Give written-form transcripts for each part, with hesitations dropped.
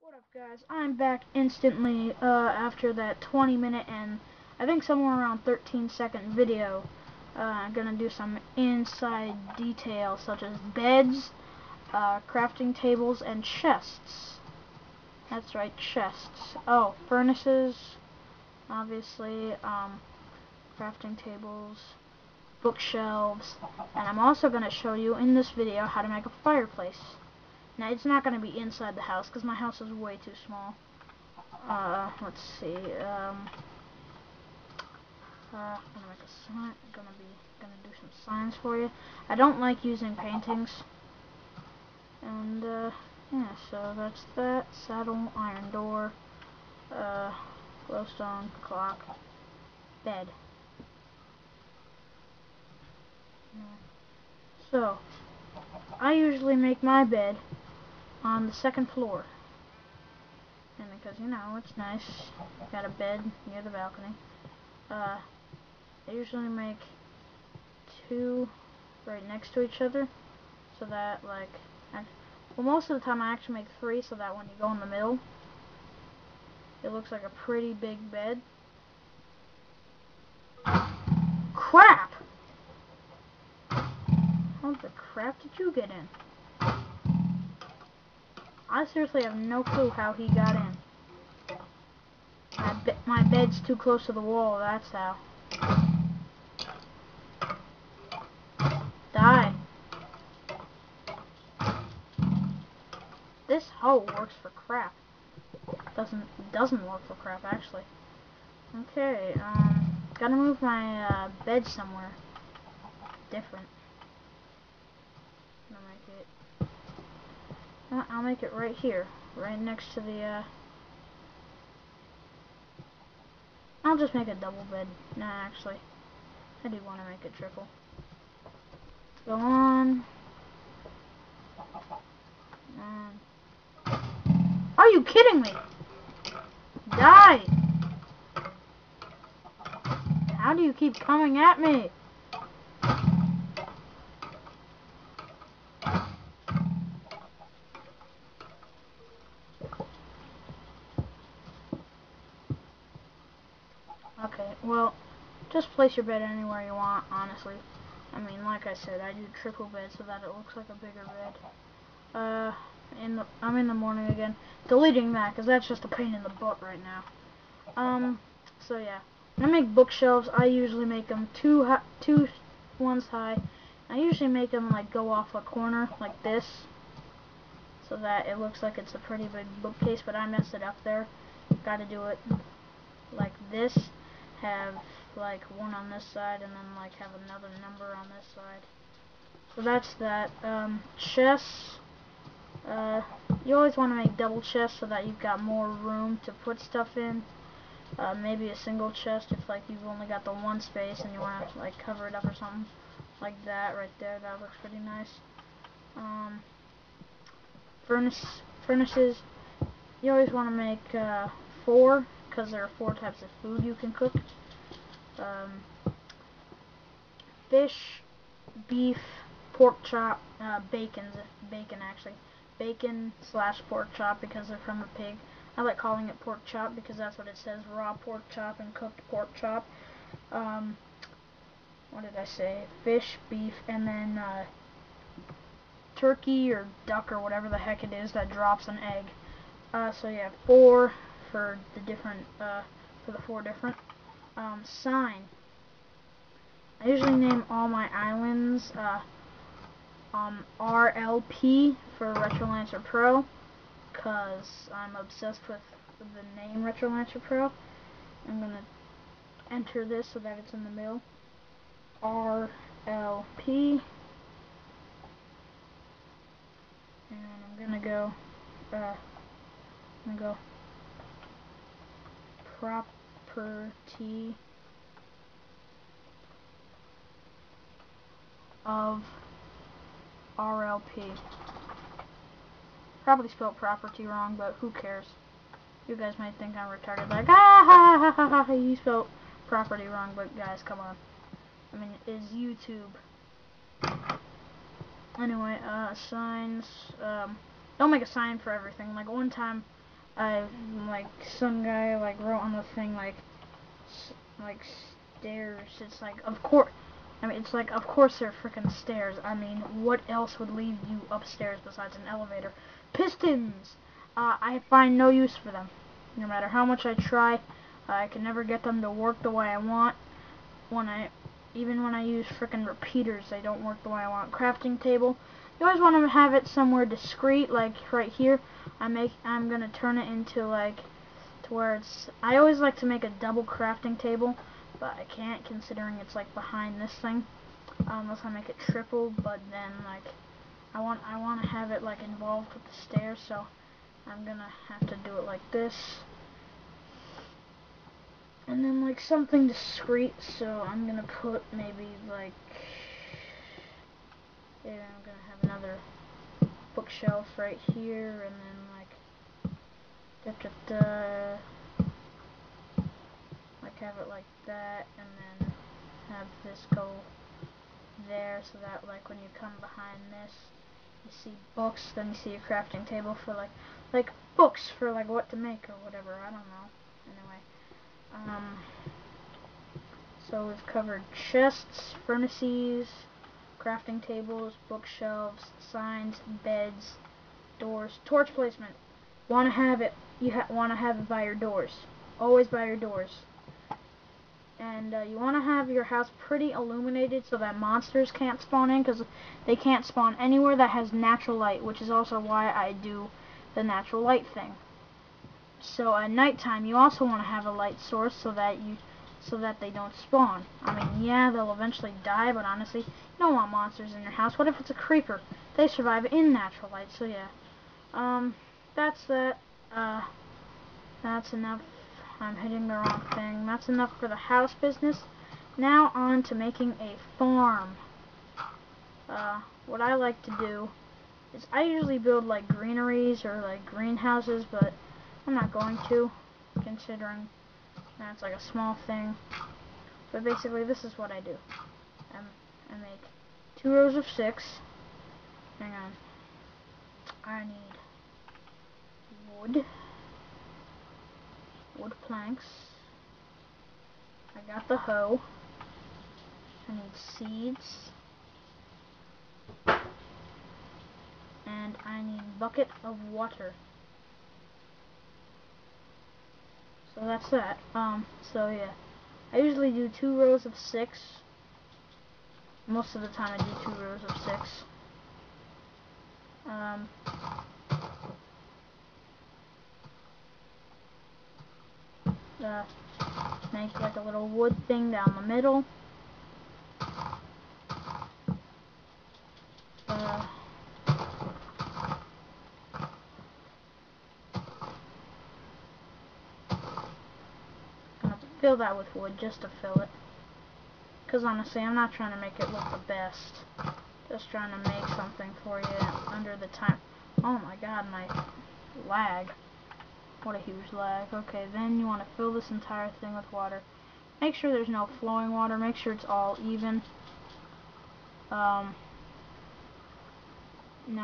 What up, guys? I'm back instantly after that 20-minute and I think somewhere around 13-second video. I'm gonna do some inside details such as beds, crafting tables, and chests. That's right, chests. Oh, furnaces, obviously, crafting tables, bookshelves, and I'm also gonna show you in this video how to make a fireplace. Now, it's not going to be inside the house because my house is way too small. Let's see. I'm gonna make a sign. Gonna do some signs for you. I don't like using paintings. And yeah. So that's that. Saddle, iron door, glowstone, clock, bed. So I usually make my bed on the second floor, and because you know it's nice, got a bed near the balcony. I usually make two right next to each other, so that well, most of the time I actually make three, so that when you go in the middle, it looks like a pretty big bed. Crap! How the crap did you get in? I seriously have no clue how he got in. My bed's too close to the wall, that's how. Die. This hoe works for crap. Doesn't work for crap, actually. Okay, gotta move my bed somewhere different. I'll make it right here, right next to the, I'll just make a double bed. Nah, actually, I do want to make it triple. Go on. Are you kidding me? Die! How do you keep coming at me? Okay, well, just place your bed anywhere you want, honestly. I mean, like I said, I do triple bed so that it looks like a bigger bed. I'm in the morning again. Deleting that, because that's just a pain in the butt right now. So yeah. When I make bookshelves, I usually make them two ones high. I usually make them, like, go off a corner, like this, so that it looks like it's a pretty big bookcase, but I messed it up there. Gotta do it like this. Have like one on this side and then like have another number on this side. So that's that. Chests. You always want to make double chests so that you've got more room to put stuff in. Maybe a single chest if like you've only got the one space and you want to like cover it up or something like that right there. That looks pretty nice. Furnaces. You always want to make 4, because there are 4 types of food you can cook. Fish, beef, pork chop, bacon actually. Bacon / pork chop because they're from a pig. I like calling it pork chop because that's what it says, raw pork chop and cooked pork chop. What did I say? Fish, beef, and then turkey or duck or whatever the heck it is that drops an egg. So yeah, 4 for the different, for the 4 different. Sign. I usually name all my islands RLP for Retrolancer Pro, because I'm obsessed with the name Retrolancer Pro. I'm going to enter this so that it's in the middle. RLP. And I'm going to go, property of RLP. Probably spelled property wrong, but who cares? You guys might think I'm retarded, like, ha ha ha ha ha, you spelled property wrong, but guys, come on. I mean, it is YouTube. Anyway, signs, don't make a sign for everything. Like, one time, like some guy like wrote on the thing like stairs. It's like of course. I mean, it's like of course they're freaking stairs. I mean, what else would lead you upstairs besides an elevator? Pistons. I find no use for them. No matter how much I try, I can never get them to work the way I want. Even when I use frickin' repeaters, they don't work the way I want. Crafting table, you always want to have it somewhere discreet, like right here. I'm gonna turn it into like to where it's. I always like to make a double crafting table, but I can't considering it's like behind this thing. Unless I make it triple, but then like I want to have it like involved with the stairs, so I'm gonna have to do it like this. And then like something discreet, so I'm gonna put maybe like, yeah, I'm gonna have another bookshelf right here, and then like like have it like that, and then have this go there, so that like when you come behind this, you see books, then you see a crafting table for like books for like what to make or whatever. I don't know. Anyway. So we've covered chests, furnaces, crafting tables, bookshelves, signs, beds, doors, torch placement. Want to have it? Want to have it by your doors. Always by your doors. And you want to have your house pretty illuminated so that monsters can't spawn in, because they can't spawn anywhere that has natural light, which is also why I do the natural light thing. So at nighttime, you also want to have a light source so that they don't spawn. I mean, yeah, they'll eventually die, but honestly, you don't want monsters in your house. What if it's a creeper? They survive in natural light, so yeah. That's that. That's enough. I'm hitting the wrong thing. That's enough for the house business. Now on to making a farm. What I like to do is I usually build like greeneries or like greenhouses, but I'm not going to, considering that's like a small thing. But basically, this is what I do. I make 2 rows of 6. Hang on. I need wood planks. I got the hoe. I need seeds. And I need a bucket of water. So that's that. So yeah. I usually do 2 rows of 6. Most of the time I do 2 rows of 6. Make like a little wood thing down the middle. Fill that with wood just to fill it. Because honestly, I'm not trying to make it look the best. Just trying to make something for you under the time. Oh my god, my lag. What a huge lag. Okay, then you want to fill this entire thing with water. Make sure there's no flowing water. Make sure it's all even. Now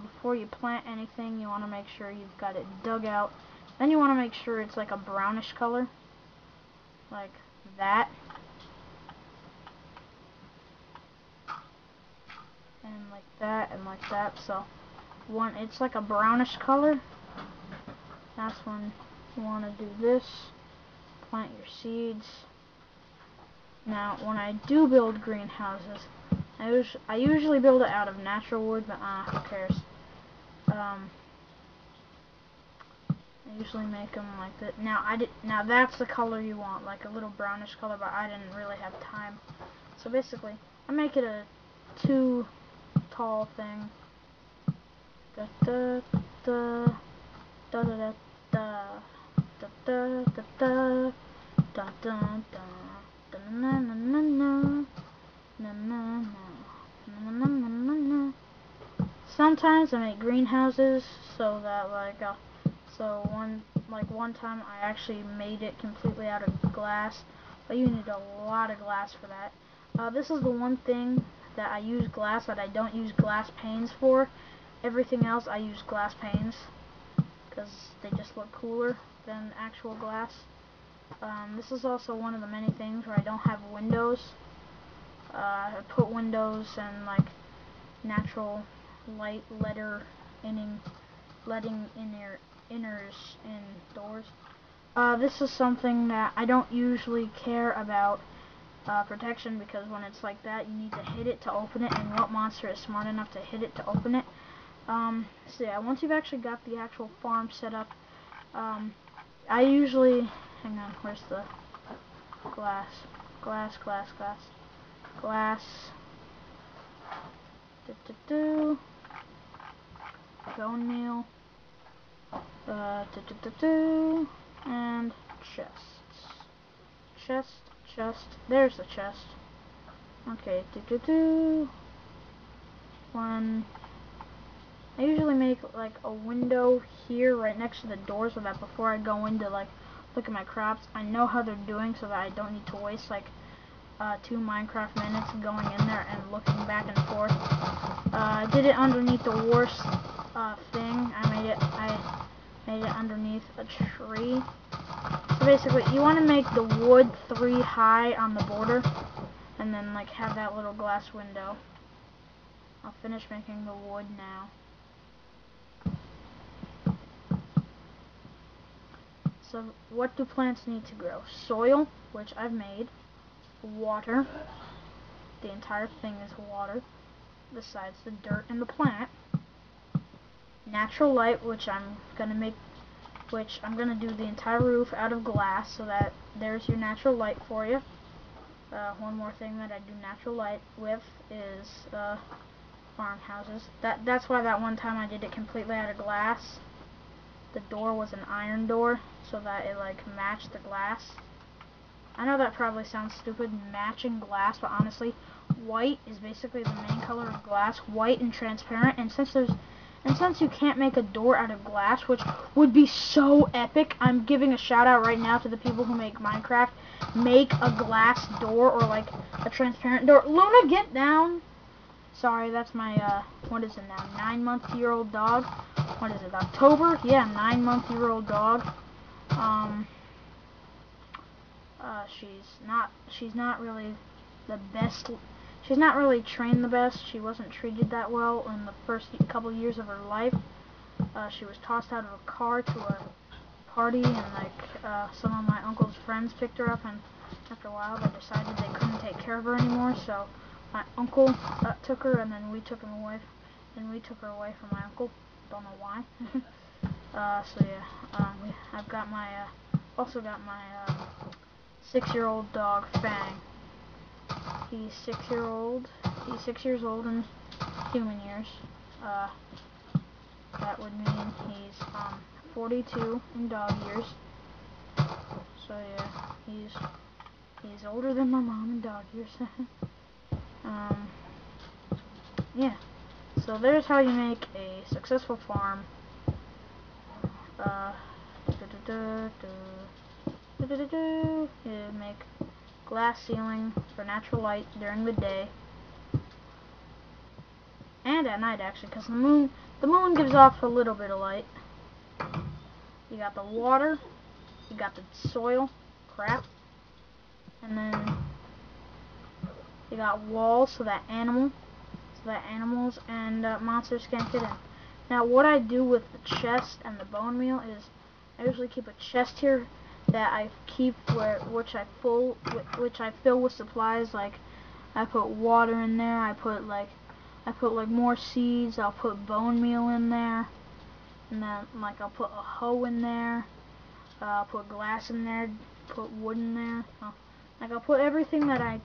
before you plant anything, you want to make sure you've got it dug out. Then you want to make sure it's like a brownish color. Like that. And like that, and like that. So when it's like a brownish color, that's when you want to do this. Plant your seeds. Now when I do build greenhouses, I usually build it out of natural wood, but who cares. I usually make them like that. Now that's the color you want, like a little brownish color, but I didn't really have time. So basically, I make it a 2 tall thing. Da da da da da da da da da da da da da. Na na na na na na na na na na. Sometimes I make greenhouses so that one time I actually made it completely out of glass, but you need a lot of glass for that. This is the one thing that I use glass that I don't use glass panes for. Everything else I use glass panes, because they just look cooler than actual glass. This is also one of the many things where I don't have windows. I put windows and like natural light letting inners indoors. This is something that I don't usually care about protection, because when it's like that, you need to hit it to open it, and what monster is smart enough to hit it to open it? So yeah, once you've actually got the actual farm set up, I usually, hang on, where's the glass? Glass. Bone meal. And chest. There's the chest. Okay, one. I usually make like a window here right next to the door, so that before I go in to like look at my crops, I know how they're doing, so that I don't need to waste like 2 Minecraft minutes going in there and looking back and forth. I did it underneath the worst thing. I made it underneath a tree. So basically, you want to make the wood 3 high on the border, and then like have that little glass window. I'll finish making the wood now. So what do plants need to grow? Soil, which I've made. Water. The entire thing is water, besides the dirt and the plant. Natural light, which I'm gonna do the entire roof out of glass, so that there's your natural light for you. One more thing that I do natural light with is farmhouses. That's why that one time I did it completely out of glass. The door was an iron door, so that it like matched the glass. I know that probably sounds stupid, matching glass, but honestly, white is basically the main color of glass, white and transparent. And since you can't make a door out of glass, which would be so epic, I'm giving a shout out right now to the people who make Minecraft. Make a glass door, or like a transparent door. Luna, get down! Sorry, that's my, what is it now, 9-month-old dog? What is it, October? Yeah, 9-month-old dog. She's not really the best. She's not really trained the best. She wasn't treated that well in the first couple years of her life. She was tossed out of a car to a party, and like some of my uncle's friends picked her up, and after a while they decided they couldn't take care of her anymore, so my uncle took her, and then we took her away from my uncle. Don't know why. So yeah, I've got my also got my 6-year-old dog Fang. He's 6 years old in human years. That would mean he's 42 in dog years. So yeah, he's older than my mom in dog years. Yeah. So there's how you make a successful farm. You make glass ceiling for natural light during the day and at night, actually, because the moon gives off a little bit of light. You got the water, you got the soil, crap, and then you got walls so that animals and monsters can't get in. Now, what I do with the chest and the bone meal is I usually keep a chest here that I keep which I fill with supplies. Like I put water in there. I put like more seeds. I'll put bone meal in there, and then like I'll put a hoe in there. I'll put glass in there. Put wood in there. Like I'll put everything that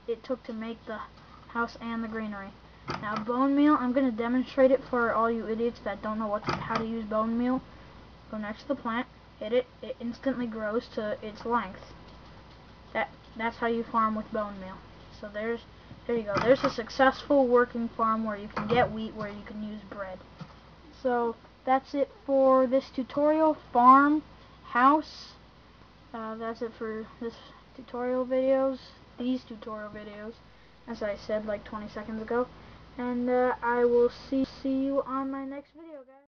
it took to make the house and the greenery. Now bone meal, I'm gonna demonstrate it for all you idiots that don't know how to use bone meal. Go next to the plant, hit it, it instantly grows to its length. That's how you farm with bone meal. So there you go. There's a successful working farm where you can get wheat, where you can use bread. So that's it for this tutorial, farm, house. That's it for these tutorial videos, as I said like 20 seconds ago. And I will see you on my next video, guys.